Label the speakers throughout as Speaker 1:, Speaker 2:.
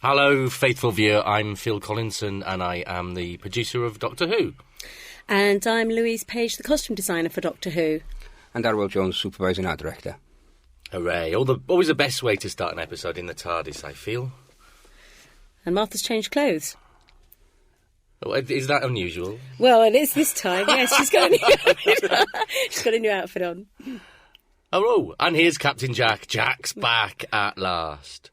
Speaker 1: Hello, faithful viewer. I'm Phil Collinson, and I am the producer of Doctor Who.
Speaker 2: And I'm Louise Page, the costume designer for Doctor Who.
Speaker 3: And Arwel Jones, supervising art director.
Speaker 1: Hooray. Always the best way to start an episode in the TARDIS, I feel.
Speaker 2: And Martha's changed clothes.
Speaker 1: Oh, is that unusual?
Speaker 2: Well, it is this time, yes. She's got a new outfit on.
Speaker 1: Oh, and here's Captain Jack. Jack's back at last.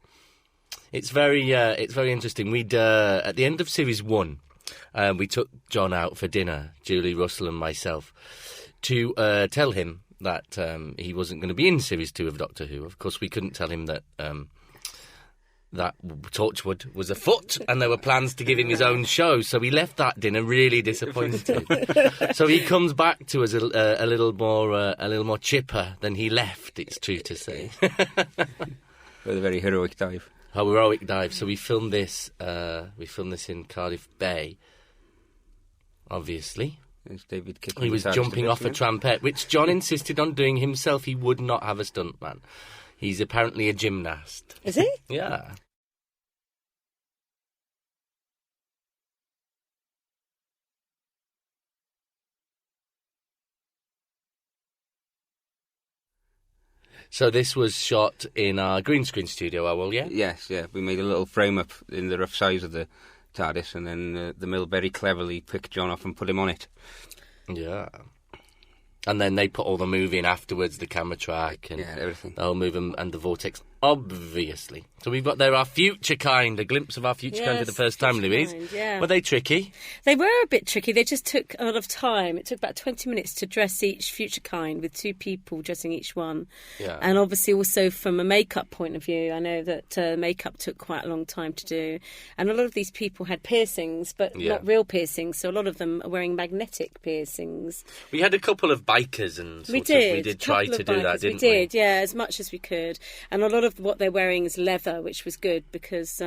Speaker 1: It's very interesting. We'd at the end of series 1, we took John out for dinner, Julie, Russell, and myself, to tell him that he wasn't going to be in series 2 of Doctor Who. Of course, we couldn't tell him that that Torchwood was afoot, and there were plans to give him his own show. So he left that dinner really disappointed. So he comes back to us a little more chipper than he left. It's true to say.
Speaker 3: With a very heroic dive.
Speaker 1: A heroic dive. So we filmed this. In Cardiff Bay. Obviously,
Speaker 3: David
Speaker 1: he was jumping off a trampette, which John insisted on doing himself. He would not have a stuntman. He's apparently a gymnast.
Speaker 2: Is he?
Speaker 1: Yeah. So this was shot in our green screen studio, Arwel, yeah?
Speaker 3: Yes, yeah. We made a little frame up in the rough size of the TARDIS, and then the mill very cleverly picked John off and put him on it.
Speaker 1: Yeah. And then they put all the move in afterwards, the camera track and
Speaker 3: everything.
Speaker 1: The whole move and the vortex, obviously. So we've got there our future kind, a glimpse of our future kind for the first time, Louise.
Speaker 2: Yeah.
Speaker 1: Were they tricky?
Speaker 2: They were a bit tricky. They just took a lot of time. It took about 20 minutes to dress each future kind with 2 people dressing each one.
Speaker 1: Yeah.
Speaker 2: And obviously also from a makeup point of view, I know that makeup took quite a long time to do. And a lot of these people had piercings, but not real piercings. So a lot of them are wearing magnetic piercings.
Speaker 1: We had a couple of bikers and we did try to do that, didn't we?
Speaker 2: We did, yeah, as much as we could. And a lot of what they're wearing is leather, which was good because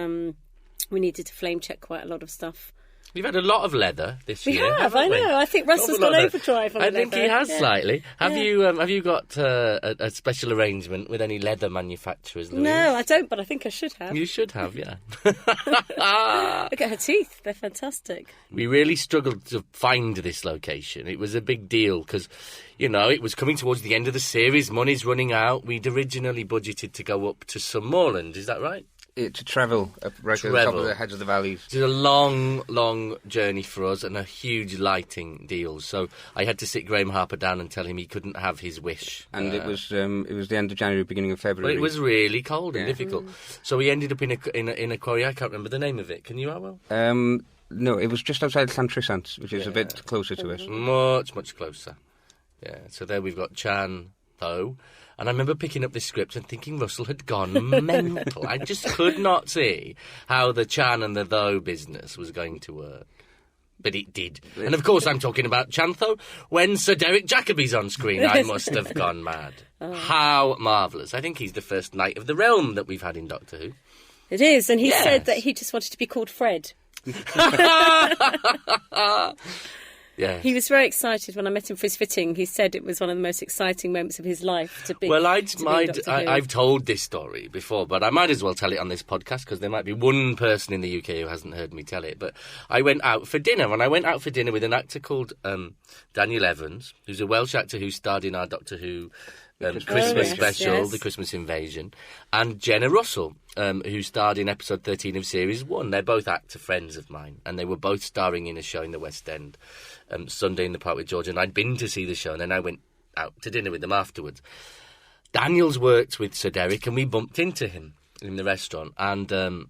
Speaker 2: we needed to flame check quite a lot of stuff.
Speaker 1: We've had a lot of leather this year.
Speaker 2: We have, I know. I think Russell's gone overdrive on the leather.
Speaker 1: I think he has slightly. Have you got a special arrangement with any leather manufacturers, Louise?
Speaker 2: No, I don't, but I think I should have.
Speaker 1: You should have, yeah.
Speaker 2: Look at her teeth. They're fantastic.
Speaker 1: We really struggled to find this location. It was a big deal because, it was coming towards the end of the series. Money's running out. We'd originally budgeted to go up to Summerland. Is that right?
Speaker 3: To travel up right to the top of the heads of the valleys.
Speaker 1: It's a long, long journey for us and a huge lighting deal. So I had to sit Graham Harper down and tell him he couldn't have his wish.
Speaker 3: And it was the end of January, beginning of February.
Speaker 1: Well, it was really cold and difficult. So we ended up in a quarry. I can't remember the name of it. Can you, Arwel?
Speaker 3: No, it was just outside Llantrisant, which is a bit closer to us.
Speaker 1: Much, much closer. Yeah. So there we've got Chan, though. And I remember picking up this script and thinking Russell had gone mental. I just could not see how the Chan and the Though business was going to work. But it did. And of course I'm talking about Chantho. When Sir Derek Jacobi's on screen, I must have gone mad. Oh. How marvellous. I think he's the first Knight of the Realm that we've had in Doctor Who.
Speaker 2: It is, and he said that he just wanted to be called Fred.
Speaker 1: Yeah.
Speaker 2: He was very excited when I met him for his fitting. He said it was one of the most exciting moments of his life to be.
Speaker 1: Well, I've told this story before, but I might as well tell it on this podcast because there might be one person in the UK who hasn't heard me tell it. But I went out for dinner, and I went out for dinner with an actor called Daniel Evans, who's a Welsh actor who starred in our Doctor Who Christmas special, The Christmas Invasion, and Jenna Russell, who starred in episode 13 of series 1. They're both actor friends of mine, and they were both starring in a show in the West End, Sunday in the Park with George, and I'd been to see the show, and then I went out to dinner with them afterwards. Daniel's worked with Sir Derek, and we bumped into him in the restaurant, and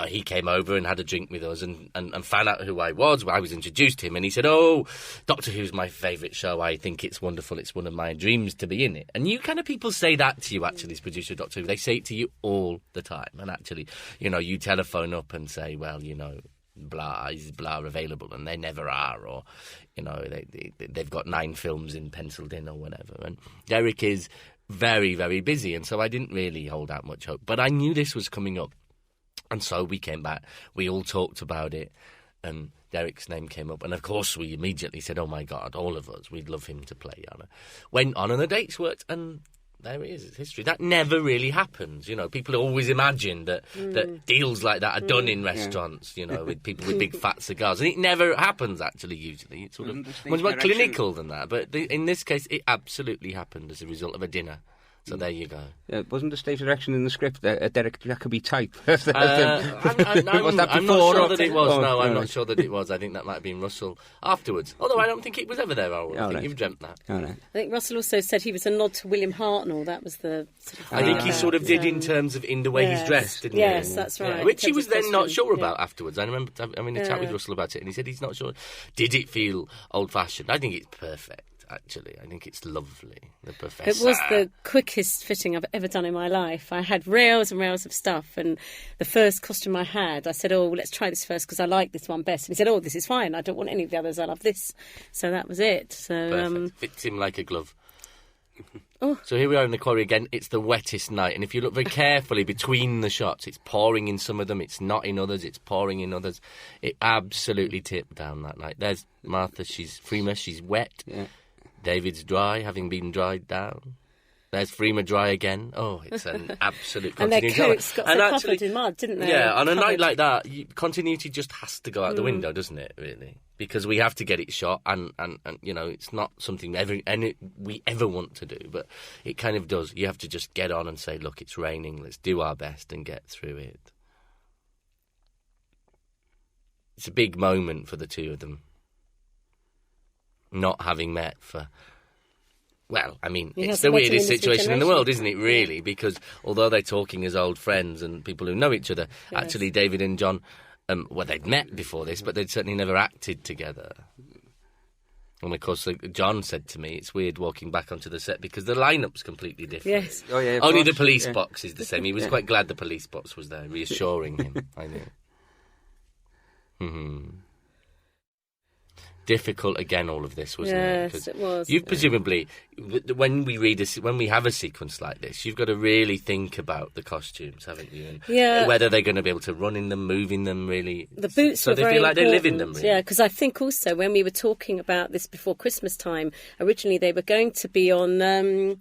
Speaker 1: he came over and had a drink with us and found out who I was. I was introduced to him, and he said, "Oh, Doctor Who's my favourite show. I think it's wonderful. It's one of my dreams to be in it." And you kind of people say that to you, actually, as producer of Doctor Who. They say it to you all the time. And actually, you telephone up and say, well, blah, is blah available? And they never are. Or, they've got 9 films penciled in or whatever. And Derek is very, very busy. And so I didn't really hold out much hope. But I knew this was coming up. And so we came back, we all talked about it, and Derek's name came up. And of course we immediately said, oh my God, all of us, we'd love him to play Yana. Went on and the dates worked, and there it is. It's history. That never really happens. People always imagine that deals like that are done in restaurants, with people with big fat cigars. And it never happens, actually, usually. It's sort of much more clinical than that. But in this case, it absolutely happened as a result of a dinner. So there you go.
Speaker 3: Wasn't the stage direction in the script a Derek Jacobi type?
Speaker 1: Was that I'm not sure that it was. No, I'm not sure that it was. I think that might have been Russell afterwards. Although I don't think it was ever there, Arwel. I think you've dreamt that.
Speaker 2: I think Russell also said he was a nod to William Hartnell. That was the...
Speaker 1: I think he sort of did in terms of in the way he's dressed, didn't he?
Speaker 2: Yes, that's right.
Speaker 1: Which he was then not sure about afterwards. I remember having a chat with Russell about it, and he said he's not sure. Did it feel old-fashioned? I think it's perfect. Actually, I think it's lovely. The Professor.
Speaker 2: It was the quickest fitting I've ever done in my life. I had rails and rails of stuff, and the first costume I had, I said, let's try this first because I like this one best. And he said, this is fine. I don't want any of the others. I love this. So that was it. So
Speaker 1: fits him like a glove. So here we are in the quarry again. It's the wettest night, and if you look very carefully between the shots, it's pouring in some of them, it's not in others, it's pouring in others. It absolutely tipped down that night. There's Martha, she's wet. Yeah. David's dry, having been dried down. There's Freema dry again. Oh, it's an absolute continuity.
Speaker 2: And their coats got covered in mud, didn't they?
Speaker 1: Yeah, on a night like that, continuity just has to go out the window, doesn't it, really? Because we have to get it shot, and it's not something we ever want to do, but it kind of does. You have to just get on and say, look, it's raining, let's do our best and get through it. It's a big moment for the two of them. Not having met for... Well, I mean, it's the weirdest situation in the world, isn't it, really? Because although they're talking as old friends and people who know each other, actually David and John, they'd met before this, but they'd certainly never acted together. And, of course, John said to me, it's weird walking back onto the set because the line-up's completely different.
Speaker 2: Yes.
Speaker 3: Oh, yeah,
Speaker 1: only the police box is the same. He was quite glad the police box was there, reassuring him, I knew. Mm-hmm. Difficult again, all of this, wasn't it?
Speaker 2: Yes, it was.
Speaker 1: You've presumably, when we have a sequence like this, you've got to really think about the costumes, haven't you? And whether they're going to be able to run in them, move in them, really.
Speaker 2: The boots
Speaker 1: so
Speaker 2: were
Speaker 1: they
Speaker 2: very
Speaker 1: feel like
Speaker 2: important.
Speaker 1: they live in them, really.
Speaker 2: Yeah, because I think also when we were talking about this before Christmas time, originally they were going to be on...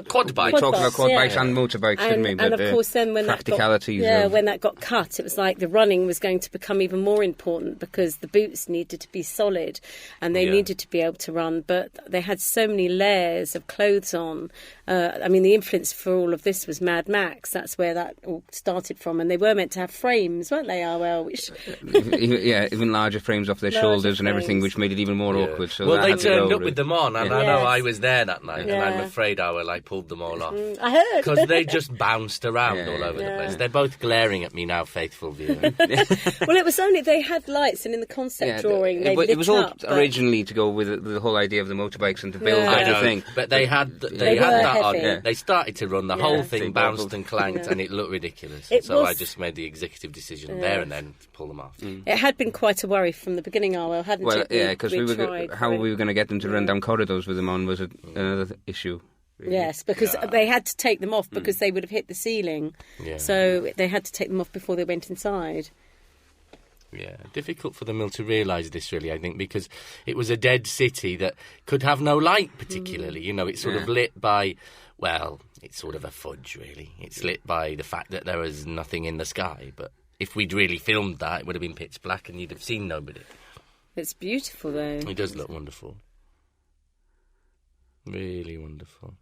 Speaker 1: quad bikes.
Speaker 3: Talking about quad bikes and motorbikes, didn't we?
Speaker 2: And of course, then when
Speaker 3: practicalities
Speaker 2: when that got cut, it was like the running was going to become even more important because the boots needed to be solid and they needed to be able to run. But they had so many layers of clothes on. I mean, the influence for all of this was Mad Max. That's where that all started from. And they were meant to have frames, weren't they, Arwel?
Speaker 3: Even larger frames off their shoulders and everything, which made it even more awkward. So
Speaker 1: they turned up with them on, and I know I was there that night, and I'm afraid I pulled them all off.
Speaker 2: I heard.
Speaker 1: Because they just bounced around all over the place. They're both glaring at me now, faithful viewer.
Speaker 2: Well, it was only they had lights, and in the concept drawing, they lit
Speaker 3: it was all
Speaker 2: up,
Speaker 3: originally to go with the whole idea of the motorbikes and to build that thing.
Speaker 1: But they had that on. Yeah. They started to run. The whole thing bounced and clanked, and it looked ridiculous. I just made the executive decision there and then to pull them off.
Speaker 2: It had been quite a worry from the beginning, Arwel, hadn't it?
Speaker 3: Well, because how we were going to get them to run down corridors with them on was another issue. Really.
Speaker 2: Yes, because they had to take them off because they would have hit the ceiling. Yeah. So they had to take them off before they went inside.
Speaker 1: Yeah, difficult for the mill to realise this, really, I think, because it was a dead city that could have no light, particularly. It's sort of lit by, it's sort of a fudge, really. It's lit by the fact that there was nothing in the sky. But if we'd really filmed that, it would have been pitch black and you'd have seen nobody.
Speaker 2: It's beautiful, though.
Speaker 1: It does look wonderful. Really wonderful.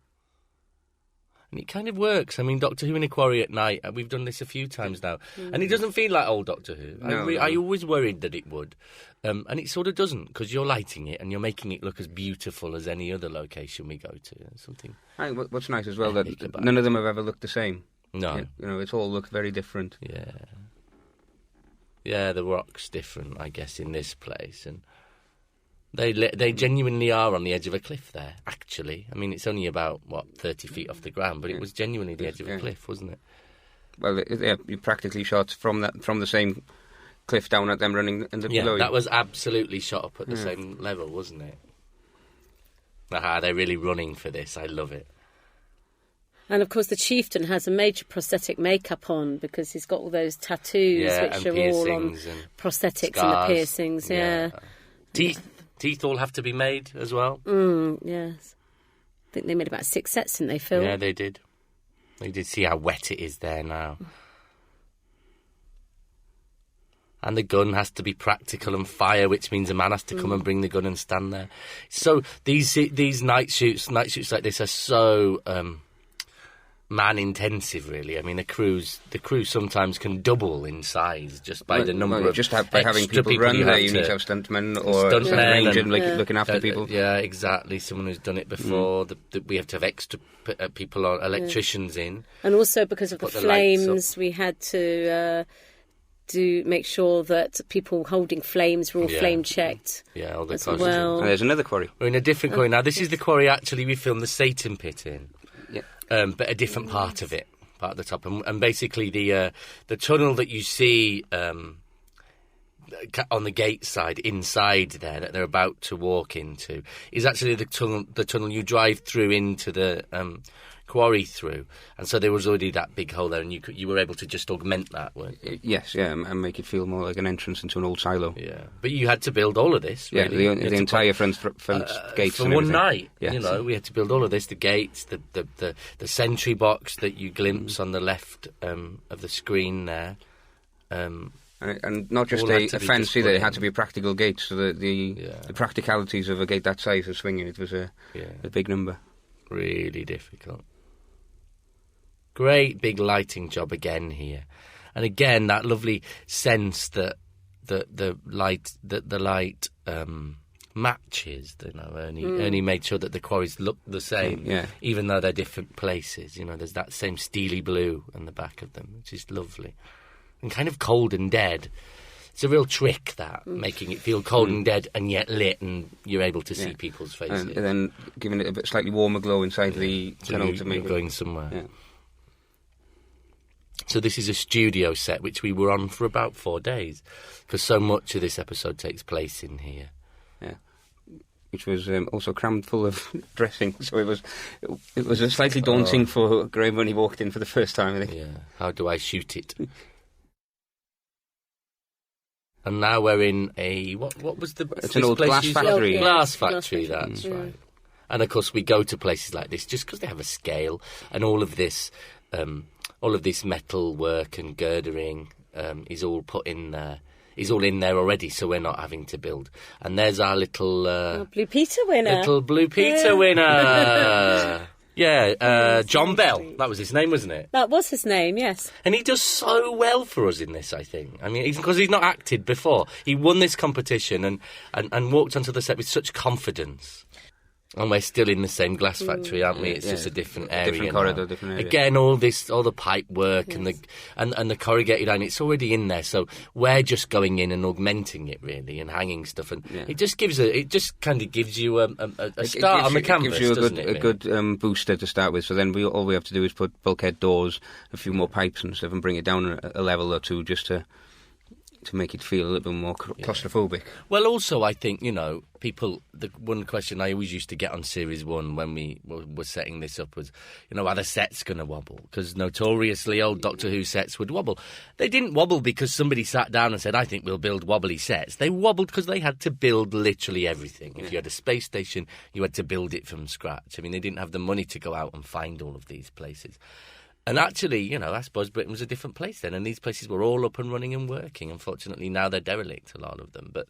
Speaker 1: And it kind of works. I mean, Doctor Who in a quarry at night, we've done this a few times now, and it doesn't feel like old Doctor Who. I always worried that it would, and it sort of doesn't, because you're lighting it and you're making it look as beautiful as any other location we go to. Something.
Speaker 3: I think what's nice as well, that none of them have ever looked the same.
Speaker 1: No.
Speaker 3: It's all looked very different.
Speaker 1: Yeah. Yeah, the rock's different, I guess, in this place, and... They genuinely are on the edge of a cliff there, actually. I mean, it's only about, 30 feet off the ground, but it was genuinely the edge of a cliff, wasn't it?
Speaker 3: Well, you practically shot from the same cliff down at them running in the below.
Speaker 1: Yeah, that was absolutely shot up at the same level, wasn't it? They're really running for this. I love it.
Speaker 2: And, of course, the chieftain has a major prosthetic makeup on because he's got all those tattoos, which are all on prosthetics scars, and the piercings,
Speaker 1: Teeth all have to be made as well.
Speaker 2: Yes. think they made about 6 sets, didn't they, Phil?
Speaker 1: Yeah, they did. They did see how wet it is there now. And the gun has to be practical and fire, which means a man has to come and bring the gun and stand there. So these night shoots like this are so man-intensive, really. I mean, the crew sometimes can double in size just by the number of
Speaker 3: by having people run there. You need to have stuntmen or stuntmen looking after people.
Speaker 1: Yeah, exactly. Someone who's done it before. We have to have extra people, or electricians in.
Speaker 2: And also because of the flames, we had to make sure that people holding flames were all flame checked.
Speaker 1: Yeah, all the
Speaker 2: as well.
Speaker 3: And there's another quarry.
Speaker 1: We're in a different quarry now. This is the quarry actually we filmed the Satan pit in.
Speaker 3: Yeah.
Speaker 1: But a different part of it, part at the top, and basically the tunnel that you see on the gate side inside there that they're about to walk into is actually the tunnel you drive through into the quarry through, and so there was already that big hole there, and you were able to just augment that, weren't you?
Speaker 3: Yes, yeah, and make it feel more like an entrance into an old silo.
Speaker 1: Yeah, but you had to build all of this. Really.
Speaker 3: Yeah, the entire front gates
Speaker 1: for
Speaker 3: and
Speaker 1: one night.
Speaker 3: Yes.
Speaker 1: You know, we had to build all of this: the gates, the sentry box that you glimpse on the left of the screen there.
Speaker 3: And not just a fancy that it had to be a practical gate, so the practicalities of a gate that size of swinging, it was a big number.
Speaker 1: Really difficult. Great big lighting job again here, and again that lovely sense that the light matches. You know, Ernie made sure that the quarries look the same, even though they're different places. You know, there's that same steely blue on the back of them, which is lovely, and kind of cold and dead. It's a real trick, that, making it feel cold and dead and yet lit, and you're able to see people's faces.
Speaker 3: And then giving it a bit slightly warmer glow inside the tunnel to make it
Speaker 1: going somewhere.
Speaker 3: Yeah.
Speaker 1: So this is a studio set, which we were on for about 4 days, because so much of this episode takes place in here.
Speaker 3: Yeah. Which was also crammed full of dressing, so it was a slightly daunting for Graham when he walked in for the first time, I think.
Speaker 1: Yeah, how do I shoot it? And now we're in a... What was the...
Speaker 3: It's an old glass factory.
Speaker 1: Glass factory, that's right. And, of course, we go to places like this just because they have a scale, and all of this metal work and girdering is all put in there. Is all in there already, so we're not having to build. And there's our little...
Speaker 2: Blue Peter winner.
Speaker 1: Little Blue Peter winner. Yeah, John Bell. That was his name, wasn't it?
Speaker 2: That was his name, yes.
Speaker 1: And he does so well for us in this, I think. I mean, because he's not acted before. He won this competition and walked onto the set with such confidence. And we're still in the same glass factory, aren't we? It's just a different area.
Speaker 3: Different corridor, different area.
Speaker 1: Again, all the pipe work and the corrugated iron, it's already in there. So we're just going in and augmenting it, really, and hanging stuff. And it just kind of gives you a start on the canvas,
Speaker 3: gives you a good booster to start with. So then all we have to do is put bulkhead doors, a few more pipes and stuff, and bring it down a level or two just to make it feel a little bit more claustrophobic.
Speaker 1: Well, also, I think, the one question I always used to get on Series 1 when we were setting this up was, are the sets going to wobble? Because notoriously old Doctor Who sets would wobble. They didn't wobble because somebody sat down and said, I think we'll build wobbly sets. They wobbled because they had to build literally everything. If you had a space station, you had to build it from scratch. I mean, they didn't have the money to go out and find all of these places. And actually, I suppose Britain was a different place then, and these places were all up and running and working. Unfortunately, now they're derelict, a lot of them. But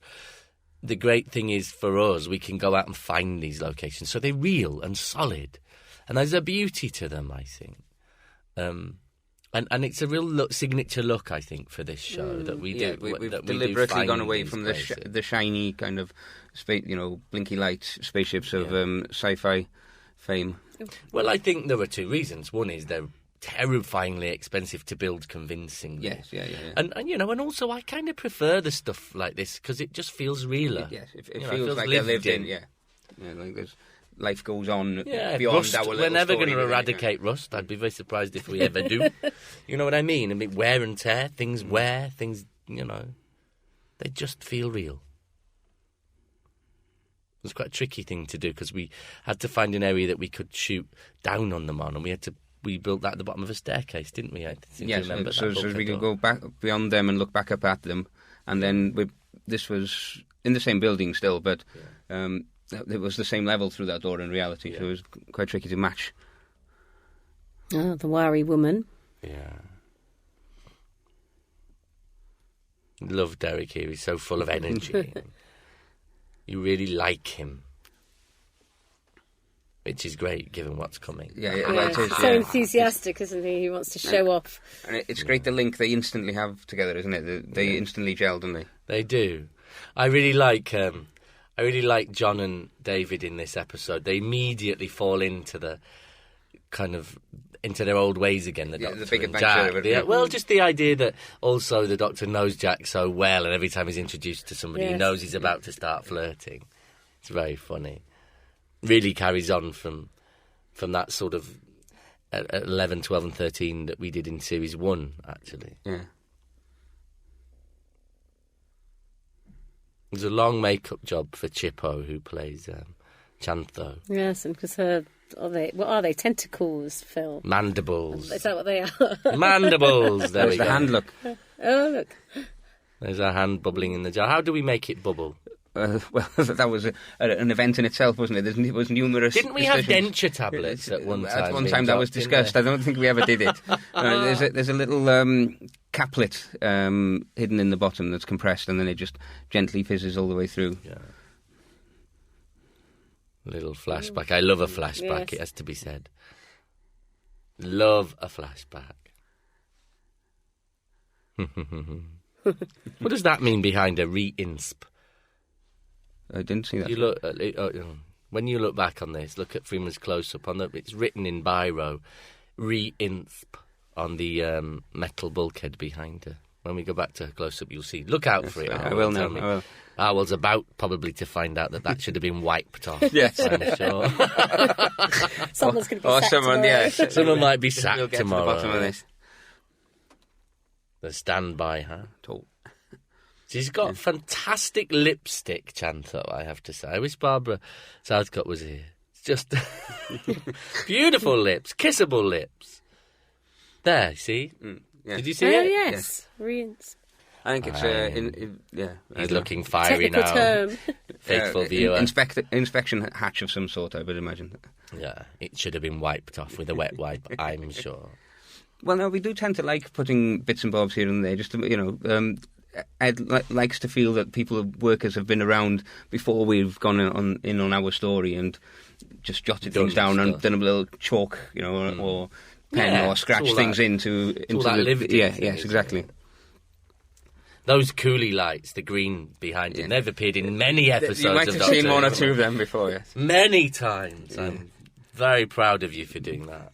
Speaker 1: the great thing is, for us, we can go out and find these locations. So they're real and solid. And there's a beauty to them, I think. And it's a real signature look, I think, for this show that we do.
Speaker 3: We've deliberately gone away from the shiny kind of, blinky light spaceships of sci-fi fame.
Speaker 1: Well, I think there are two reasons. One is they're terrifyingly expensive to build convincingly.
Speaker 3: Yes, yeah.
Speaker 1: And and also I kind of prefer the stuff like this because it just feels realer.
Speaker 3: Yes, it feels like they're lived in. Yeah, like there's life goes on beyond
Speaker 1: rust,
Speaker 3: our little
Speaker 1: we're never going to
Speaker 3: story,
Speaker 1: eradicate rust. I'd be very surprised if we ever do. You know what I mean? I mean, wear and tear, things wear, things, they just feel real. It was quite a tricky thing to do because we had to find an area that we could shoot down on them on, and we built that at the bottom of a staircase, didn't we?
Speaker 3: Yes, so we could go back beyond them and look back up at them, and then this was in the same building still, but it was the same level through that door in reality, so it was quite tricky to match.
Speaker 2: Oh, the wiry woman.
Speaker 1: Yeah. Love Derek here. He's so full of energy. You really like him. Which is great, given what's coming.
Speaker 3: Yeah, well, it is,
Speaker 2: so enthusiastic, isn't he? He wants to show off.
Speaker 3: And it's great the link they instantly have together, isn't it? They instantly gel, don't they?
Speaker 1: They do. I really like John and David in this episode. They immediately fall into into their old ways again. The
Speaker 3: big adventure of it.
Speaker 1: Well, just the idea that also the Doctor knows Jack so well, and every time he's introduced to somebody, he knows he's about to start flirting. It's very funny. Really carries on from that sort of 11, 12 and 13 that we did in Series 1, actually.
Speaker 3: Yeah.
Speaker 1: There's a long makeup job for Chippo, who plays Chantho.
Speaker 2: Yes, and because what are they? Tentacles, Phil?
Speaker 1: Mandibles.
Speaker 2: Is that what they are?
Speaker 1: Mandibles! There we go.
Speaker 3: The hand look.
Speaker 2: Oh, look.
Speaker 1: There's our hand bubbling in the jar. How do we make it bubble?
Speaker 3: Well, that was an event in itself, wasn't it? There was numerous.
Speaker 1: Didn't we have denture tablets at one time?
Speaker 3: At one time that was discussed. I don't think we ever did it. There's a little caplet hidden in the bottom that's compressed, and then it just gently fizzes all the way through.
Speaker 1: Yeah. Little flashback. I love a flashback. Yes. It has to be said. Love a flashback. What does that mean behind a re-insp?
Speaker 3: I didn't see that.
Speaker 1: You look when you look back on this. Look at Freeman's close-up on the. It's written in biro, re-insp on the metal bulkhead behind her. When we go back to her close-up, you'll see. Look out for it.
Speaker 3: I will now. I will.
Speaker 1: Arwel's about probably to find out that should have been wiped off.
Speaker 3: Yes,
Speaker 1: I'm sure.
Speaker 2: Someone's going to be sacked tomorrow.
Speaker 1: Someone might be sacked tomorrow.
Speaker 3: To the bottom of this.
Speaker 1: The standby, huh?
Speaker 3: Talk.
Speaker 1: She's got fantastic lipstick, Chantho, I have to say. I wish Barbara Southcott was here. It's just beautiful lips, kissable lips. There, see?
Speaker 3: Yeah.
Speaker 1: Did you see
Speaker 2: it?
Speaker 1: it?
Speaker 2: Yes. Yes.
Speaker 3: I think it's
Speaker 1: He's looking fiery
Speaker 2: Technical
Speaker 1: now.
Speaker 2: term.
Speaker 1: Faithful viewer.
Speaker 3: Inspection hatch of some sort, I would imagine.
Speaker 1: Yeah, it should have been wiped off with a wet wipe, I'm sure.
Speaker 3: Well, no, we do tend to like putting bits and bobs here and there, just to, Ed likes to feel that workers have been around before we've gone on our story and just jotted things down and done a little chalk, or pen or scratch things into the yes, exactly.
Speaker 1: Those coolie lights, the green behind him, they've appeared in many episodes.
Speaker 3: You might have seen one or two of them before, yes.
Speaker 1: Many times. Yeah. I'm very proud of you for doing that.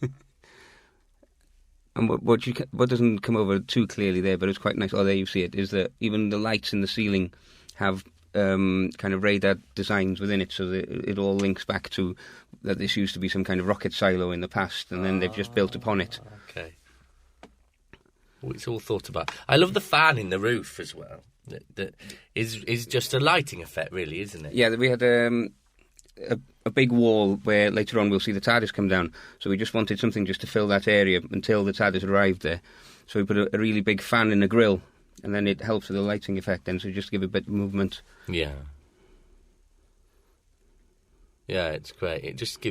Speaker 3: And what doesn't come over too clearly there, but it's quite nice, there you see it, is that even the lights in the ceiling have kind of radar designs within it, so that it all links back to that this used to be some kind of rocket silo in the past, and then they've just built upon it.
Speaker 1: Okay. Well, it's all thought about. I love the fan in the roof as well. That is just a lighting effect, really, isn't it?
Speaker 3: Yeah, we had a big wall where later on we'll see the TARDIS come down, so we just wanted something just to fill that area until the TARDIS arrived there. So we put a really big fan in the grill, and then it helps with the lighting effect then, so just give a bit of movement.
Speaker 1: Yeah. Yeah, it's great. It just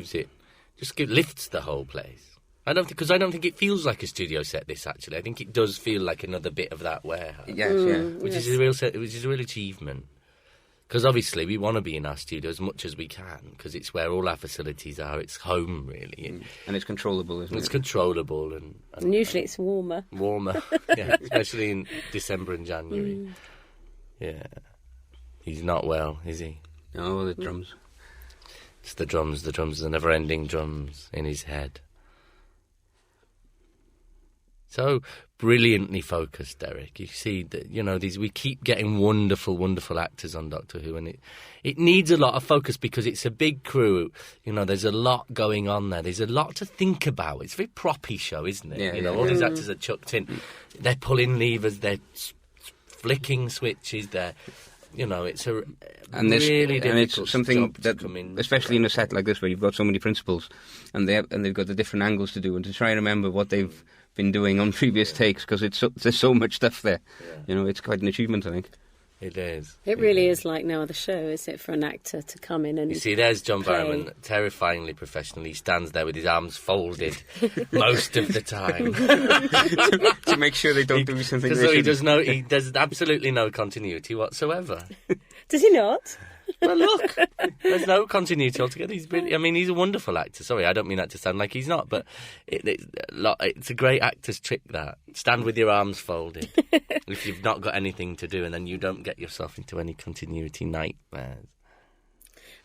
Speaker 1: lifts the whole place. I don't think it feels like a studio set. This actually, I think it does feel like another bit of that warehouse.
Speaker 3: Yes,
Speaker 1: which is a real achievement. Because obviously we want to be in our studio as much as we can, because it's where all our facilities are. It's home, really.
Speaker 3: And it's controllable, isn't it?
Speaker 1: It's controllable. And
Speaker 2: usually it's warmer.
Speaker 1: Warmer, yeah, especially in December and January. Yeah. He's not well, is he?
Speaker 3: Oh, the drums.
Speaker 1: It's the drums, the never-ending drums in his head. So brilliantly focused, Derek. You see that, we keep getting wonderful, wonderful actors on Doctor Who, and it needs a lot of focus because it's a big crew. There's a lot going on there. There's a lot to think about. It's a very proppy show, isn't it?
Speaker 3: Yeah,
Speaker 1: all these actors are chucked in. They're pulling levers. They're flicking switches. It's a really difficult
Speaker 3: it's something
Speaker 1: job
Speaker 3: that,
Speaker 1: to come in,
Speaker 3: especially in a set like this where you've got so many principals, and they've got the different angles to do, and to try and remember what they've been doing on previous takes, because there's so much stuff there. It's quite an achievement, I think.
Speaker 1: It is.
Speaker 2: It really is like no other show, is it, for an actor to come in and
Speaker 1: You see, there's John
Speaker 2: play.
Speaker 1: Barrowman, terrifyingly professional. He stands there with his arms folded most of the time.
Speaker 3: to make sure they don't do something.
Speaker 1: So he does absolutely no continuity whatsoever.
Speaker 2: Does he not?
Speaker 1: Well, look, there's no continuity altogether. He's a wonderful actor. Sorry, I don't mean that to sound like he's not, but it's a great actor's trick, that. Stand with your arms folded if you've not got anything to do, and then you don't get yourself into any continuity nightmares.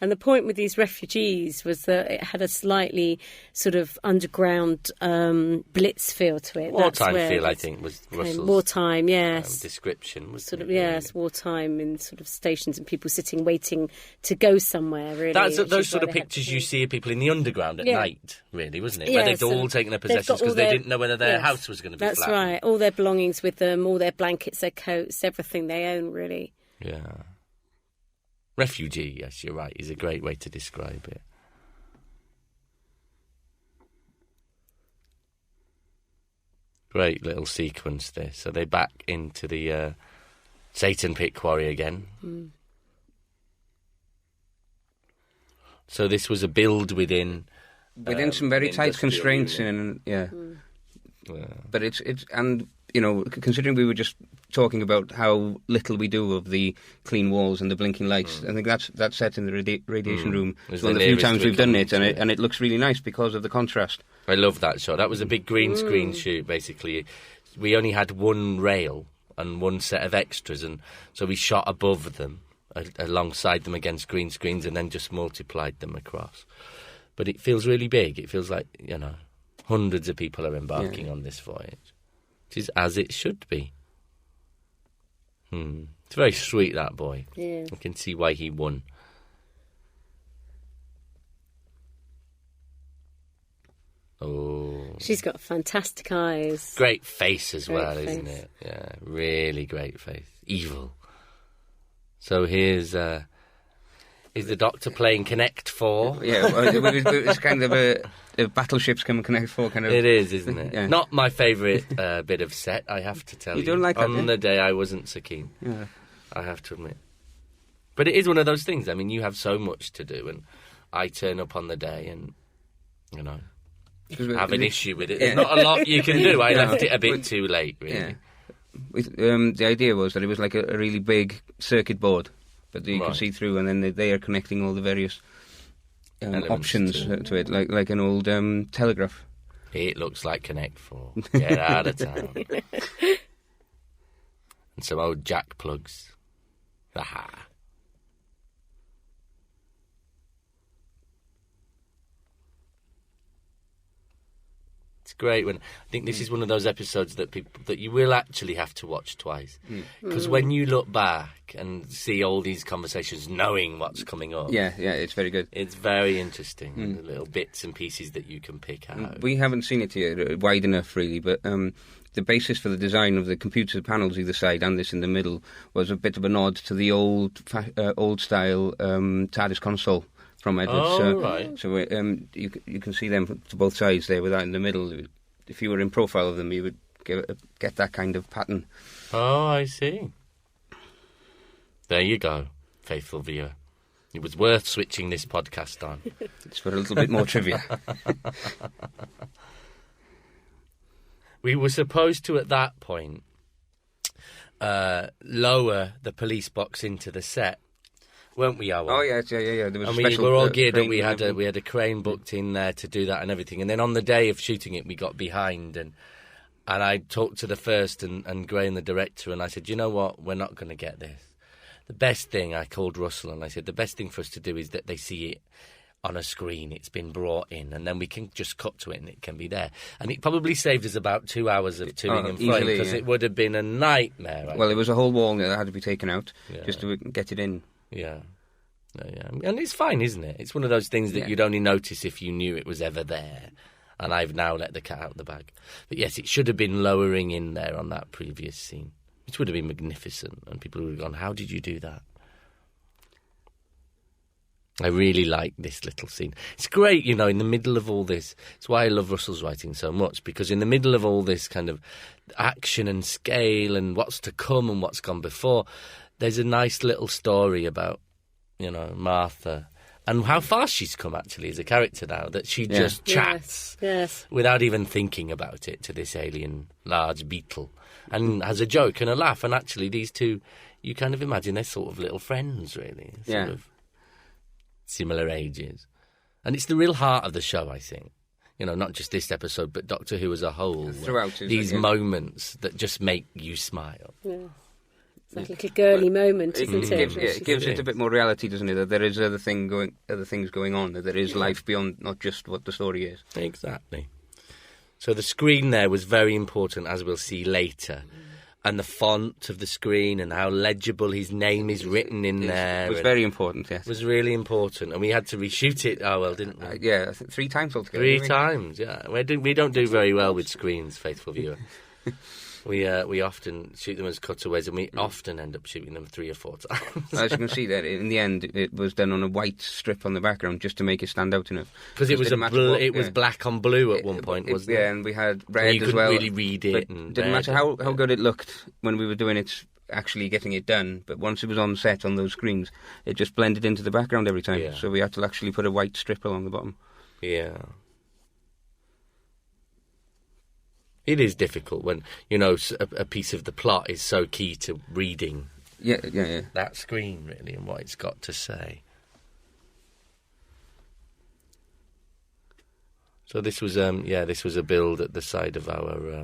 Speaker 2: And the point with these refugees was that it had a slightly sort of underground blitz feel to it.
Speaker 1: Wartime feel, I think, was Russell's
Speaker 2: wartime, yes.
Speaker 1: Description.
Speaker 2: Sort of, yes, wartime in sort of stations and people sitting, waiting to go somewhere, really.
Speaker 1: That's those sort of pictures you see of people in the underground at night, really, wasn't it? Where they'd all taken their possessions because they didn't know whether their house was going to be
Speaker 2: That's
Speaker 1: flattened.
Speaker 2: right. All their belongings with them, all their blankets, their coats, everything they own, really.
Speaker 1: Yeah. Refugee, yes, you're right, is a great way to describe it. Great little sequence this. So they back into the Satan Pit Quarry again. Mm. So this was a build within
Speaker 3: some very tight constraints, yeah. But it's and considering we were just talking about how little we do of the clean walls and the blinking lights, I think that's set in the radiation room. It's one of the few times we've done it, and it looks really nice because of the contrast.
Speaker 1: I love that shot. That was a big green screen shoot, basically. We only had one rail and one set of extras, and so we shot above them, alongside them against green screens, and then just multiplied them across. But it feels really big. It feels like, hundreds of people are embarking on this voyage, which is as it should be. It's very sweet, that boy.
Speaker 2: Yeah.
Speaker 1: I can see why he won. Oh.
Speaker 2: She's got fantastic eyes.
Speaker 1: Great face as well,
Speaker 2: face.
Speaker 1: Isn't it? Yeah, really great face. Evil. So here's is the Doctor playing Connect 4?
Speaker 3: Yeah, it's kind of a battleships come Connect 4 kind of.
Speaker 1: It is, isn't it?
Speaker 3: Yeah.
Speaker 1: Not my favourite bit of set, I have to tell you.
Speaker 3: You don't like that?
Speaker 1: On the day I wasn't so keen.
Speaker 3: Yeah.
Speaker 1: I have to admit. But it is one of those things. I mean, you have so much to do, and I turn up on the day and, have an issue with it. There's not a lot you can do. I left it a bit too late, really.
Speaker 3: Yeah. The idea was that it was like a really big circuit board, but you can see through, and then they are connecting all the various options to it, like an old telegraph.
Speaker 1: It looks like Connect 4. Get out of town. And some old jack plugs. Aha. It's great when I think this is one of those episodes that you will actually have to watch twice, because when you look back and see all these conversations, knowing what's coming up,
Speaker 3: it's very good.
Speaker 1: It's very interesting, the little bits and pieces that you can pick out.
Speaker 3: We haven't seen it here wide enough, really, but the basis for the design of the computer panels either side and this in the middle was a bit of a nod to the old style TARDIS console from Edwards.
Speaker 1: Right.
Speaker 3: So you can see them to both sides there, without in the middle. If you were in profile of them, you would get that kind of pattern.
Speaker 1: Oh, I see. There you go, faithful viewer. It was worth switching this podcast on.
Speaker 3: It's for a little bit more trivia.
Speaker 1: We were supposed to, at that point, lower the police box into the set, weren't we, Arwel?
Speaker 3: Oh, yeah. There was
Speaker 1: we were all geared up. We had a crane booked in there to do that and everything. And then on the day of shooting it, we got behind, and I talked to the first and Graham, the director, and I said, you know what, we're not going to get this. The best thing, I called Russell and I said, the best thing for us to do is that they see it on a screen, it's been brought in, and then we can just cut to it and it can be there. And it probably saved us about 2 hours of toing and froing, because it would have been a nightmare.
Speaker 3: Well, it was a whole wall that had to be taken out just to get it in.
Speaker 1: Yeah. And it's fine, isn't it? It's one of those things that you'd only notice if you knew it was ever there. And I've now let the cat out of the bag. But yes, it should have been lowering in there on that previous scene, which would have been magnificent. And people would have gone, how did you do that? I really like this little scene. It's great, in the middle of all this. It's why I love Russell's writing so much, because in the middle of all this kind of action and scale and what's to come and what's gone before, there's a nice little story about, Martha and how far she's come actually as a character now, that she just chats without even thinking about it to this alien large beetle and has a joke and a laugh. And actually these two, you kind of imagine they're sort of little friends, really. Sort of similar ages. And it's the real heart of the show, I think. Not just this episode, but Doctor Who as a whole.
Speaker 3: Throughout,
Speaker 1: these moments that just make you smile.
Speaker 2: Yeah. It's like a little girly moment, isn't it?
Speaker 3: It gives it a bit more reality, doesn't it? That there is other things going on. That there is life beyond not just what the story is.
Speaker 1: Exactly. So the screen there was very important, as we'll see later. And the font of the screen and how legible his name is written in there.
Speaker 3: It was very important, yes.
Speaker 1: It was really important. And we had to reshoot it, didn't we?
Speaker 3: I think 3 times altogether.
Speaker 1: 3 times, yeah. We don't do very well with screens, faithful viewer. We often shoot them as cutaways, and we often end up shooting them 3 or 4 times.
Speaker 3: As you can see there, in the end, it was done on a white strip on the background just to make it stand out enough.
Speaker 1: Because it was black on blue at one point, wasn't it?
Speaker 3: Yeah, and we had red
Speaker 1: as well. You
Speaker 3: couldn't
Speaker 1: really read it.
Speaker 3: It didn't matter how good it looked when we were doing it, actually getting it done, but once it was on set on those screens, it just blended into the background every time. Yeah. So we had to actually put a white strip along the bottom.
Speaker 1: Yeah. It is difficult when, a piece of the plot is so key to reading that screen, really, and what it's got to say. So this was a build at the side of our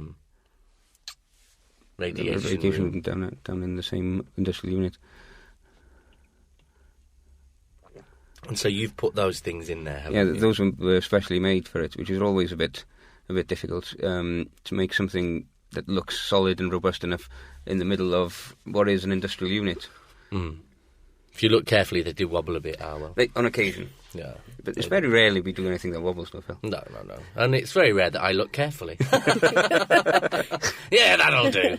Speaker 1: radiation
Speaker 3: down in the same industrial unit.
Speaker 1: And so you've put those things in there, haven't you?
Speaker 3: Those were specially made for it, which is always a bit difficult to make something that looks solid and robust enough in the middle of what is an industrial unit.
Speaker 1: Mm. If you look carefully, they do wobble a bit, Arwel.
Speaker 3: On occasion. Yeah. But it's very rarely we do anything that wobbles, though, Phil.
Speaker 1: No. And it's very rare that I look carefully. Yeah, that'll do.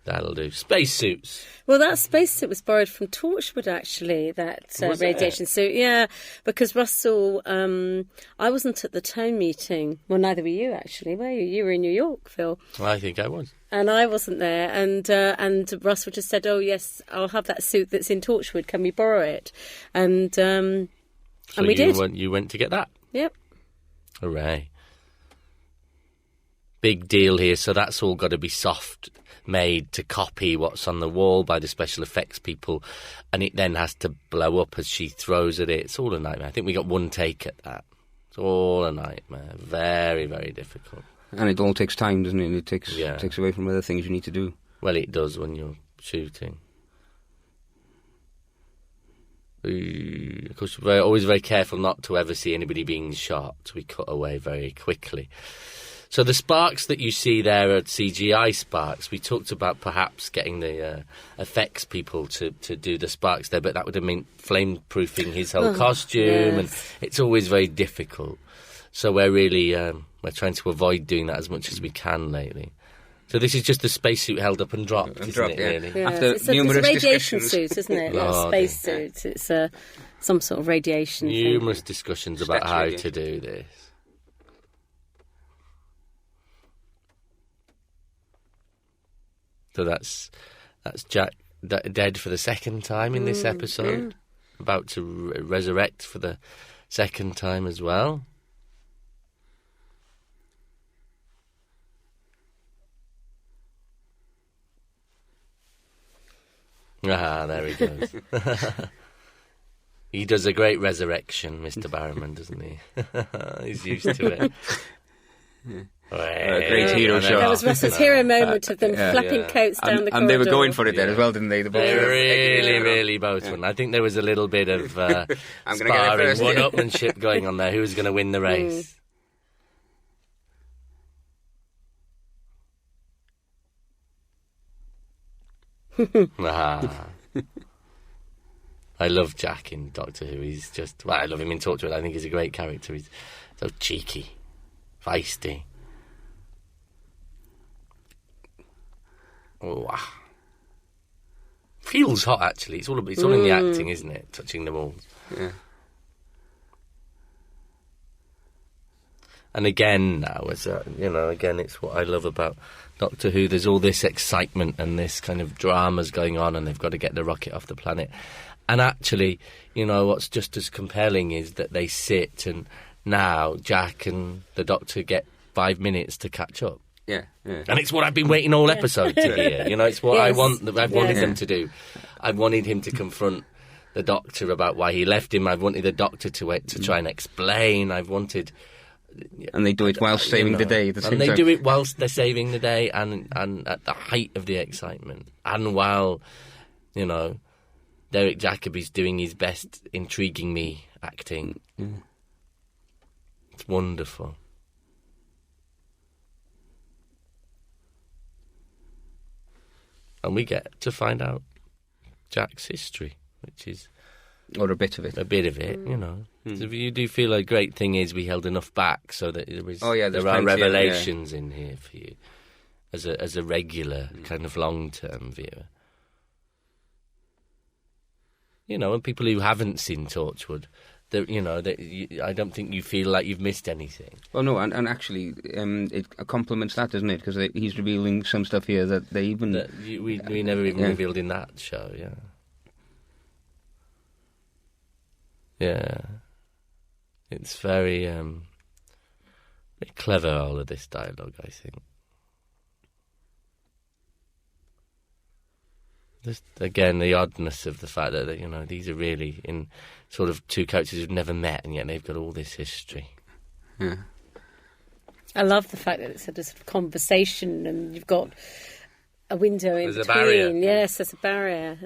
Speaker 1: That'll do. Spacesuits.
Speaker 2: Well, that spacesuit was borrowed from Torchwood, actually, that radiation suit. Yeah, because Russell, I wasn't at the town meeting. Well, neither were you, actually, were you? You were in New York, Phil.
Speaker 1: I think I was.
Speaker 2: And I wasn't there. And Russell just said, oh, yes, I'll have that suit that's in Torchwood. Can we borrow it? And we did.
Speaker 1: You went to get that?
Speaker 2: Yep.
Speaker 1: Hooray. Big deal here. So that's all got to be soft made to copy what's on the wall by the special effects people, and it then has to blow up as she throws at it. It's all a nightmare. I think we got 1 take at that. It's all a nightmare. Very, very difficult.
Speaker 3: And it all takes time, doesn't it? It takes away from other things you need to do.
Speaker 1: Well, it does when you're shooting. Of course, we're always very careful not to ever see anybody being shot. We cut away very quickly. So the sparks that you see there are CGI sparks. We talked about perhaps getting the effects people to do the sparks there, but that would have meant flame-proofing his whole costume, and it's always very difficult. So we're really we're trying to avoid doing that as much as we can lately. So this is just the spacesuit held up and dropped, isn't it, really?
Speaker 2: Yeah. After it's a radiation suit, isn't it? Not a space suit. It's some sort of radiation
Speaker 1: numerous discussions about how to do this. So that's Jack dead for the second time in this episode, about to resurrect for the second time as well. There he goes. He does a great resurrection, Mr. Barrowman, doesn't he? He's used to it.
Speaker 3: Great hero show.
Speaker 2: That was Russell's hero moment of them flapping coats down the corridor.
Speaker 3: And they were going for it there as well, didn't they?
Speaker 1: They were really both. I think there was a little bit of sparring, one-upmanship going on there. Who was going to win the race? I love Jack in Doctor Who. He's just... Well, I love him in Torchwood. I think he's a great character. He's so cheeky, feisty. Oh, feels hot, actually. It's all in the acting, isn't it? Touching the walls.
Speaker 3: Yeah.
Speaker 1: And again now, again, it's what I love about Doctor Who. There's all this excitement and this kind of dramas going on, and they've got to get the rocket off the planet. And actually, what's just as compelling is that they sit, and now Jack and the Doctor get 5 minutes to catch up.
Speaker 3: Yeah.
Speaker 1: And it's what I've been waiting all episode to hear. It's what I've wanted them to do. I've wanted him to confront the Doctor about why he left him. I've wanted the Doctor to try and explain. I've wanted...
Speaker 3: And they do it whilst saving the day at the same time.
Speaker 1: And they do it whilst they're saving the day and at the height of the excitement. And while, Derek Jacobi's doing his best intriguing me acting.
Speaker 3: Mm.
Speaker 1: It's wonderful. And we get to find out Jack's history, which is...
Speaker 3: Or a bit of it.
Speaker 1: A bit of it, So you do feel a great thing is we held enough back so that there are revelations in here for you as a regular kind of long-term viewer. And people who haven't seen Torchwood, I don't think you feel like you've missed anything.
Speaker 3: Well, no, and actually, it complements that, doesn't it? Because he's revealing some stuff here that they even...
Speaker 1: we never even revealed in that show, yeah. Yeah. It's very clever, all of this dialogue, I think. Just, again, the oddness of the fact that, these are really in sort of two characters who've never met, and yet they've got all this history.
Speaker 3: Yeah.
Speaker 2: I love the fact that it's a sort of conversation and you've got a window in
Speaker 1: between.
Speaker 2: A barrier. Yes, there's a barrier.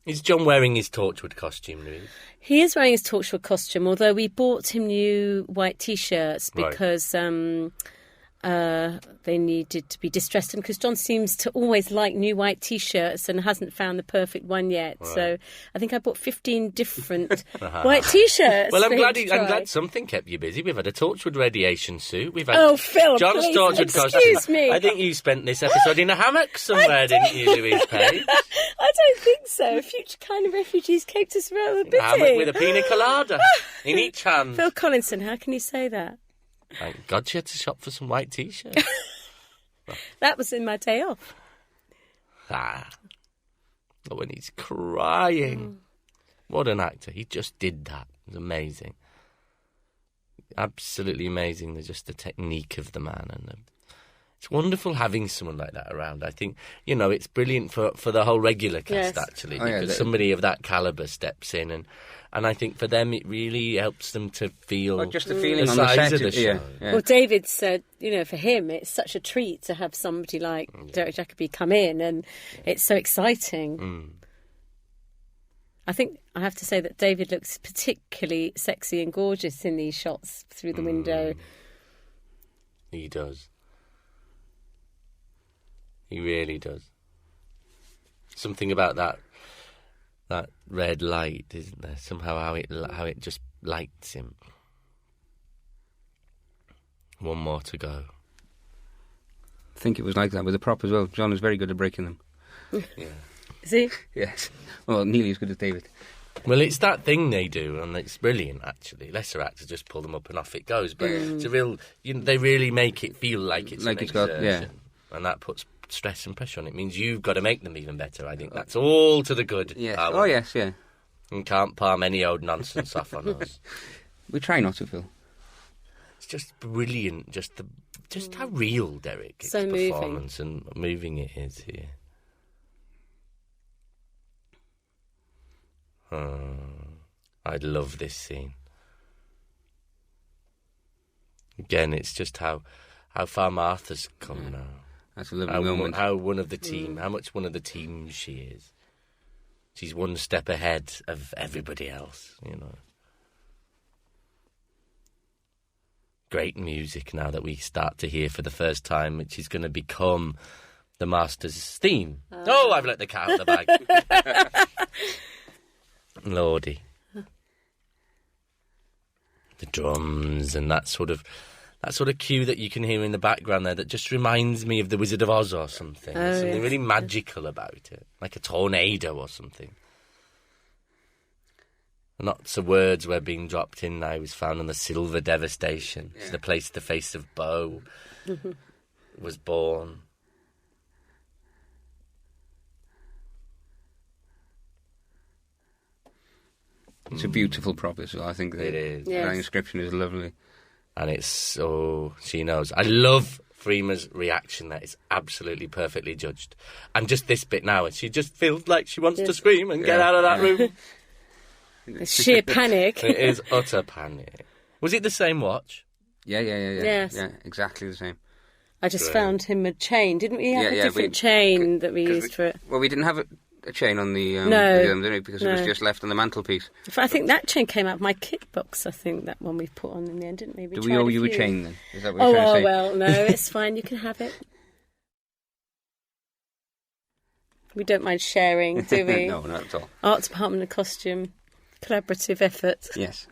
Speaker 1: Is John wearing his Torchwood costume, Louise?
Speaker 2: He is wearing his Torchwood costume, although we bought him new white T-shirts because they needed to be distressed, and because John seems to always like new white T-shirts and hasn't found the perfect one yet. Right. So I think I bought 15 different white T-shirts.
Speaker 1: Well, I'm glad something kept you busy. We've had a Torchwood radiation suit. We've had
Speaker 2: Phil,
Speaker 1: John's
Speaker 2: please,
Speaker 1: Torchwood costume.
Speaker 2: Excuse me.
Speaker 1: I think you spent this episode in a hammock somewhere, didn't you, Louise Page?
Speaker 2: I don't think so. Future kind of refugees caked us around the bitty.
Speaker 1: Hammock with a pina colada in each hand.
Speaker 2: Phil Collinson, how can you say that?
Speaker 1: Thank God she had to shop for some white T-shirts.
Speaker 2: That was in my day off.
Speaker 1: But when he's crying. What an actor. He just did that. It was amazing. Absolutely amazing. Just the technique of the man. And it's wonderful having someone like that around. I think, it's brilliant for the whole regular cast, actually, because somebody of that calibre steps in and I think for them it really helps them to feel
Speaker 3: just the feeling
Speaker 1: the
Speaker 3: on the
Speaker 1: size
Speaker 3: set
Speaker 1: of the show.
Speaker 3: Yeah.
Speaker 2: Well, David said, for him it's such a treat to have somebody like Derek Jacobi come in, and it's so exciting. I think I have to say that David looks particularly sexy and gorgeous in these shots through the window.
Speaker 1: He does. He really does. Something about that red light, isn't there? Somehow how it just lights him. One more to go.
Speaker 3: I think it was like that with the prop as well. John was very good at breaking them.
Speaker 1: Yeah.
Speaker 2: Is he?
Speaker 3: Yes. Well, nearly as good as David.
Speaker 1: Well, it's that thing they do, and it's brilliant, actually. Lesser actors just pull them up and off it goes, but it's a real... they really make it feel like it's an exertion. And that puts stress and pressure on it. It means you've got to make them even better. I think that's all to the good.
Speaker 3: Yes. Oh, yes, yeah.
Speaker 1: And can't palm any old nonsense off on us.
Speaker 3: We try not to, Phil.
Speaker 1: It's just brilliant, just how real Derek's performance and moving it is here. I love this scene. Again, it's just how far Martha's come now.
Speaker 3: That's a lovely moment.
Speaker 1: How one of the team, how much one of the team she is. She's one step ahead of everybody else, Great music now that we start to hear for the first time, which is going to become the Master's theme. Oh, I've let the cat out of the bag. Lordy. The drums and that sort of cue that you can hear in the background there that just reminds me of the Wizard of Oz or something. There's something really magical about it, like a tornado or something. Lots of words were being dropped in now. He was found on the Silver Devastation. It's the place the face of Bo was born.
Speaker 3: It's a beautiful prop as well. I think
Speaker 1: It is.
Speaker 3: that inscription is lovely.
Speaker 1: And it's so... She knows. I love Freema's reaction there. It's absolutely perfectly judged. And just this bit now, and she just feels like she wants to scream and get out of that room.
Speaker 2: The sheer panic.
Speaker 1: It is utter panic. Was it the same watch?
Speaker 3: Yeah.
Speaker 2: Yes.
Speaker 3: Yeah, exactly the same.
Speaker 2: I just found him a chain. Didn't we have a
Speaker 3: Yeah,
Speaker 2: different chain that we used for it?
Speaker 3: Well, we didn't have a chain on the
Speaker 2: No.
Speaker 3: did we? Because it was just left on the mantelpiece.
Speaker 2: I think that chain came out of my kit box, I think, that one we put on in the end, didn't we?
Speaker 3: Do we owe you a chain then? Is that what
Speaker 2: Oh,
Speaker 3: you're trying to say?
Speaker 2: well, no, it's fine. You can have it. We don't mind sharing, do we?
Speaker 3: No, not at all.
Speaker 2: Art department and costume. Collaborative effort.
Speaker 3: Yes.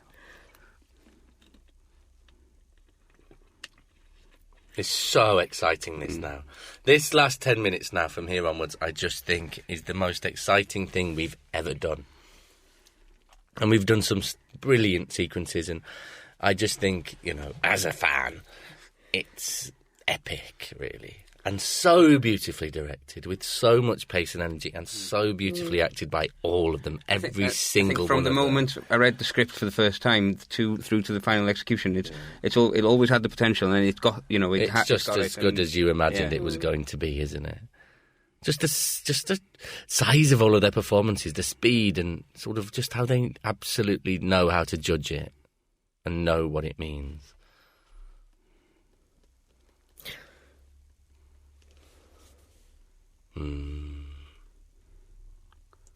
Speaker 1: It's so exciting, this now. This last 10 minutes now from here onwards, I just think is the most exciting thing we've ever done. And we've done some brilliant sequences, and I just think, you know, as a fan, it's epic, really. And so beautifully directed, with so much pace and energy, and so beautifully acted by all of them, every single
Speaker 3: from
Speaker 1: one
Speaker 3: the
Speaker 1: of them.
Speaker 3: moment I read the script for the first time through to the final execution, it always had the potential, and it got, you know,
Speaker 1: it's just as good as you imagined it was going to be, isn't it? Just the size of all of their performances, the speed, and sort of just how they absolutely know how to judge it and know what it means.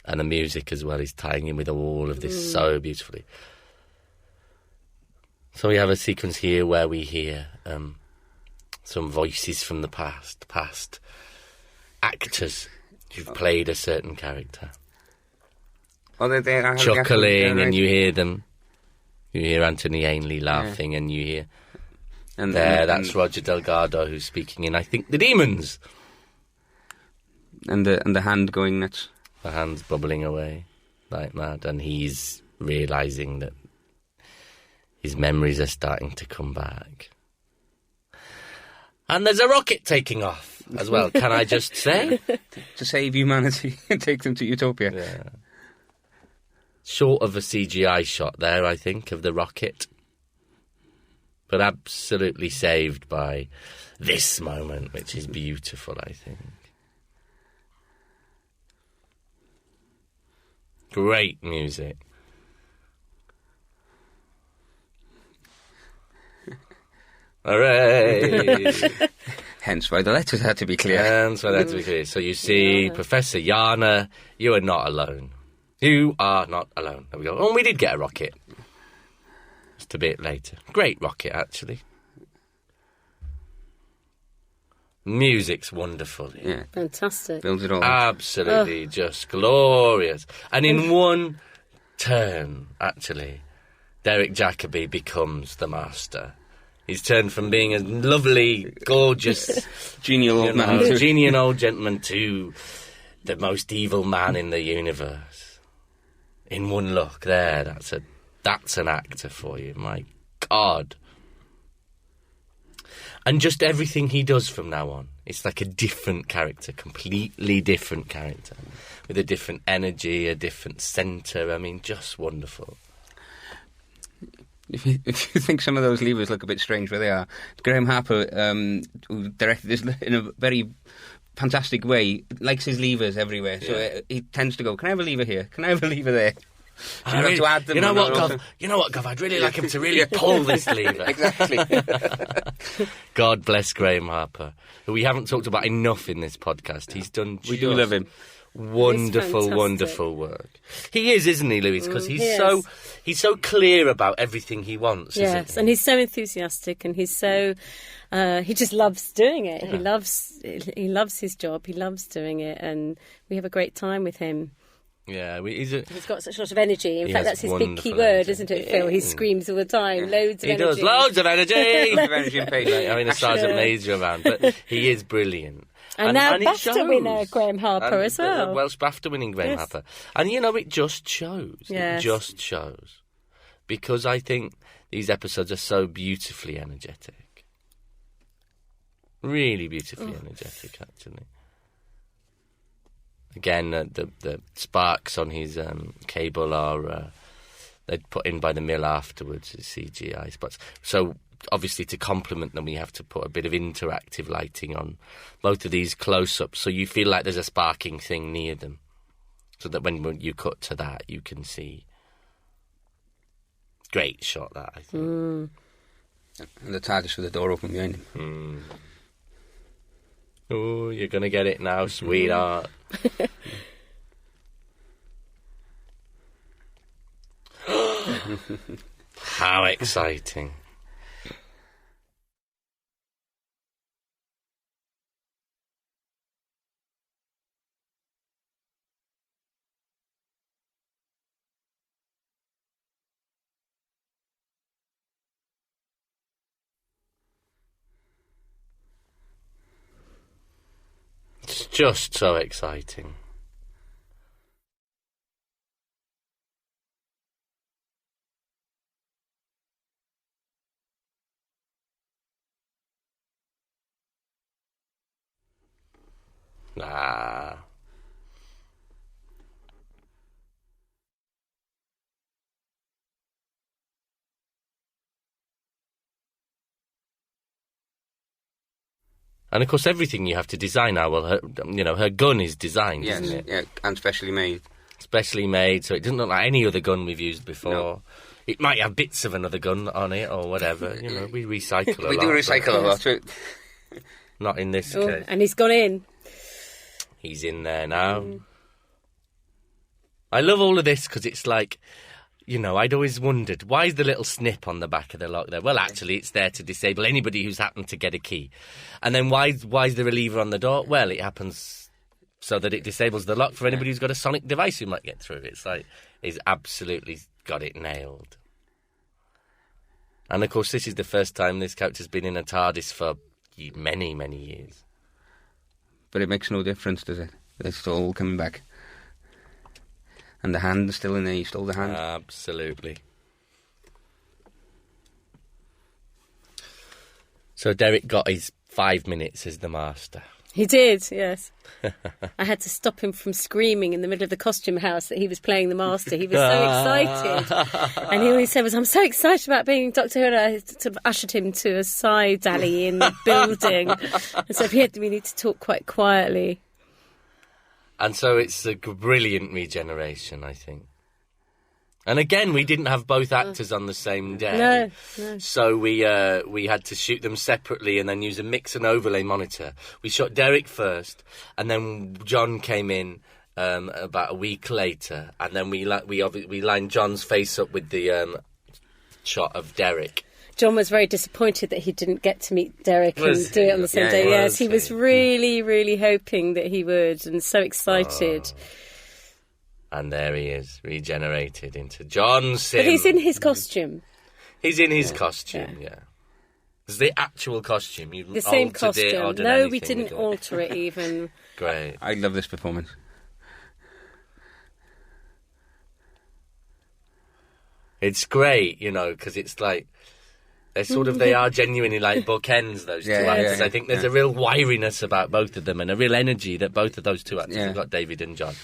Speaker 1: And the music as well is tying in with all of this so beautifully. So we have a sequence here where we hear some voices from the past actors who've played a certain character.
Speaker 3: Oh, they are
Speaker 1: chuckling, and you hear them. You hear Anthony Ainley laughing, and you hear... that's Roger Delgado who's speaking in, I think, The Demons.
Speaker 3: And the hand going nuts.
Speaker 1: The hand's bubbling away like mad, and he's realising that his memories are starting to come back. And there's a rocket taking off as well, can I just say?
Speaker 3: To save humanity and take them to Utopia.
Speaker 1: Yeah. Short of a CGI shot there, I think, of the rocket. But absolutely saved by this moment, which is beautiful, I think. Great music. Hooray!
Speaker 3: Hence why the letters had to be clear.
Speaker 1: So you see, Professor Yana, you are not alone. You are not alone. There we go. Oh, and we did get a rocket. Just a bit later. Great rocket, actually. Music's wonderful.
Speaker 3: Yeah.
Speaker 2: Fantastic.
Speaker 3: Builds it all.
Speaker 1: Absolutely just glorious. And in one turn, actually, Derek Jacobi becomes the master. He's turned from being a lovely, gorgeous,
Speaker 3: genial old man,
Speaker 1: genial old gentleman to the most evil man in the universe. In one look, there, that's an actor for you. My God. And just everything he does from now on, it's like a different character, completely different character, with a different energy, a different centre. I mean, just wonderful.
Speaker 3: If you think some of those levers look a bit strange where they are, Graham Harper, who directed this in a very fantastic way, likes his levers everywhere. So he tends to go, can I have a lever here? Can I have a lever there? So you have to add them.
Speaker 1: You know what, Gov? I'd really like him to really pull this lever.
Speaker 3: Exactly.
Speaker 1: God bless Graham Harper, who we haven't talked about enough in this podcast. He's done.
Speaker 3: We do love him.
Speaker 1: Wonderful work. He is, isn't he, Louise? Because he's so clear about everything he wants.
Speaker 2: Yes,
Speaker 1: isn't he?
Speaker 2: and he's so enthusiastic, and he's so he just loves doing it.
Speaker 1: Yeah.
Speaker 2: He loves his job. He loves doing it, and we have a great time with him.
Speaker 1: Yeah,
Speaker 2: he's got such a lot of energy. In fact, that's his big key word,
Speaker 1: energy.
Speaker 2: isn't it, Phil? He screams all the time. Loads of energy.
Speaker 1: He does. Loads of energy!
Speaker 3: Loads of energy and patience.
Speaker 1: I mean, a Sergeant Major man. But he is brilliant.
Speaker 2: And now
Speaker 1: it
Speaker 2: BAFTA
Speaker 1: shows.
Speaker 2: winner Graham Harper
Speaker 1: And
Speaker 2: as well.
Speaker 1: Welsh BAFTA winning Graham Harper. And, it just shows.
Speaker 2: Yes.
Speaker 1: It just shows. Because I think these episodes are so beautifully energetic. Really beautifully energetic, actually. Again, the sparks on his cable are they're put in by the mill afterwards as CGI spots. So obviously to complement them, we have to put a bit of interactive lighting on both of these close-ups, so you feel like there's a sparking thing near them, so that when you cut to that, you can see. Great shot, that, I think.
Speaker 3: And the TARDIS with the door open behind him.
Speaker 1: Oh, you're going to get it now, sweetheart. How exciting. It's just so exciting. Nah. And of course, everything you have to design now. Well, her gun is designed,
Speaker 3: Yes,
Speaker 1: isn't it?
Speaker 3: yeah, and specially made.
Speaker 1: Specially made, so it doesn't look like any other gun we've used before.
Speaker 3: No.
Speaker 1: It might have bits of another gun on it or whatever. We recycle a lot.
Speaker 3: We do recycle a lot.
Speaker 1: Not in this case.
Speaker 2: And he's gone in.
Speaker 1: He's in there now. I love all of this because it's like, I'd always wondered, why is the little snip on the back of the lock there? Well, actually, it's there to disable anybody who's happened to get a key. And then why is there a lever on the door? Well, it happens so that it disables the lock for anybody who's got a sonic device who might get through. It's like, he's absolutely got it nailed. And, of course, this is the first time this character's been in a TARDIS for many, many years.
Speaker 3: But it makes no difference, does it? It's all coming back. And the hand's still in there. You stole the hand.
Speaker 1: Absolutely. So Derek got his 5 minutes as the master.
Speaker 2: He did, yes. I had to stop him from screaming in the middle of the costume house that he was playing the master. He was so excited. And he always said, I'm so excited about being Doctor Who. And I sort of ushered him to a side alley in the building. And so we need to talk quite quietly.
Speaker 1: And so it's a brilliant regeneration, I think. And again, we didn't have both actors on the same day.
Speaker 2: No.
Speaker 1: So we had to shoot them separately and then use a mix and overlay monitor. We shot Derek first, and then John came in about a week later, and then we lined John's face up with the shot of Derek.
Speaker 2: John was very disappointed that he didn't get to meet Derek and do it on the same day. Yes, he was really, really hoping that he would, and so excited.
Speaker 1: And there he is, regenerated into John Sim.
Speaker 2: But he's in his costume.
Speaker 1: He's in his costume, yeah. It's the actual costume.
Speaker 2: The same costume. No, we didn't alter it even.
Speaker 1: Great.
Speaker 3: I love this performance.
Speaker 1: It's great, because it's like... They are genuinely like bookends, those two actors. I think there's a real wiriness about both of them and a real energy that both of those two actors have got, David and John.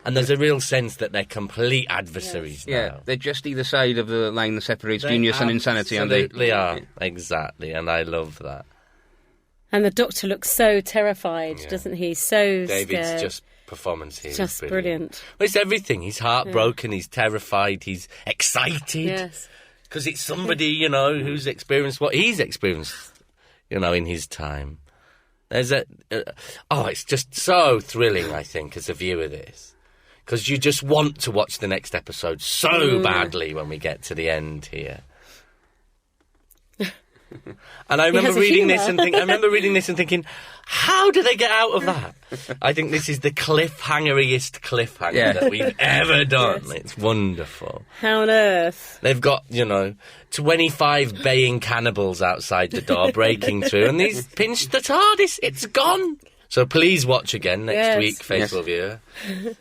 Speaker 1: And there's a real sense that they're complete adversaries now.
Speaker 3: Yeah, they're just either side of the line that separates genius and insanity, aren't they?
Speaker 1: Absolutely are, exactly, and I love that.
Speaker 2: And the Doctor looks so terrified, doesn't he? So
Speaker 1: David's
Speaker 2: scared.
Speaker 1: performance here
Speaker 2: Just
Speaker 1: is
Speaker 2: brilliant.
Speaker 1: Well, it's everything. He's heartbroken, he's terrified, he's excited.
Speaker 2: Yes.
Speaker 1: Because it's somebody, who's experienced what he's experienced, in his time. There's it's just so thrilling, I think, as a viewer, this. Because you just want to watch the next episode so badly when we get to the end here. And I remember reading this and thinking, how do they get out of that? I think this is the cliffhangeriest cliffhanger that we've ever done. Yes. It's wonderful.
Speaker 2: How on earth?
Speaker 1: They've got, 25 baying cannibals outside the door breaking through, and they've pinched the TARDIS. It's gone. So please watch again next
Speaker 2: Yes.
Speaker 1: week, faithful viewer.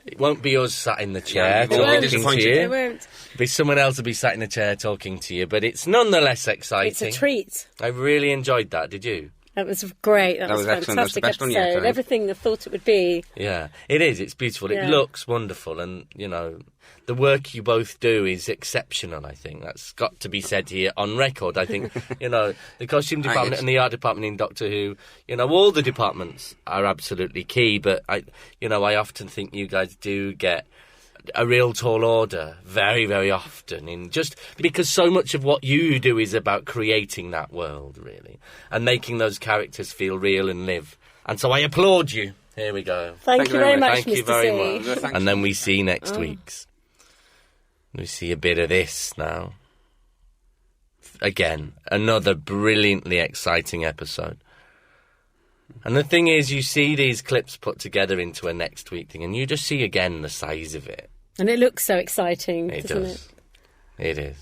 Speaker 1: It won't be us sat in the chair
Speaker 3: you won't be
Speaker 1: talking to
Speaker 3: disappointed.
Speaker 1: you.
Speaker 2: It won't.
Speaker 1: Be someone else will be sat in the chair talking to you, but it's nonetheless exciting.
Speaker 2: It's a treat.
Speaker 1: I really enjoyed that. Did you?
Speaker 2: That was great. That was a
Speaker 3: excellent. That's the
Speaker 2: fantastic
Speaker 3: best one
Speaker 2: episode.
Speaker 3: yet, I think.
Speaker 2: Everything I thought it would be.
Speaker 1: Yeah, it is. It's beautiful.
Speaker 2: Yeah.
Speaker 1: It looks wonderful, and the work you both do is exceptional. I think that's got to be said here on record. I think the costume department and the art department in Doctor Who, all the departments are absolutely key. But I often think you guys do get a real tall order very, very often, in just because so much of what you do is about creating that world, really, and making those characters feel real and live. And so I applaud you. Here we go.
Speaker 2: Thank you very much,
Speaker 1: Thank you
Speaker 2: Mr.
Speaker 1: very
Speaker 2: C.
Speaker 1: much. And then we see next week's. We see a bit of this now. Again, another brilliantly exciting episode. And the thing is, you see these clips put together into a next week thing, and you just see again the size of it.
Speaker 2: And it looks so exciting,
Speaker 1: It
Speaker 2: doesn't
Speaker 1: does.
Speaker 2: it?
Speaker 1: It is.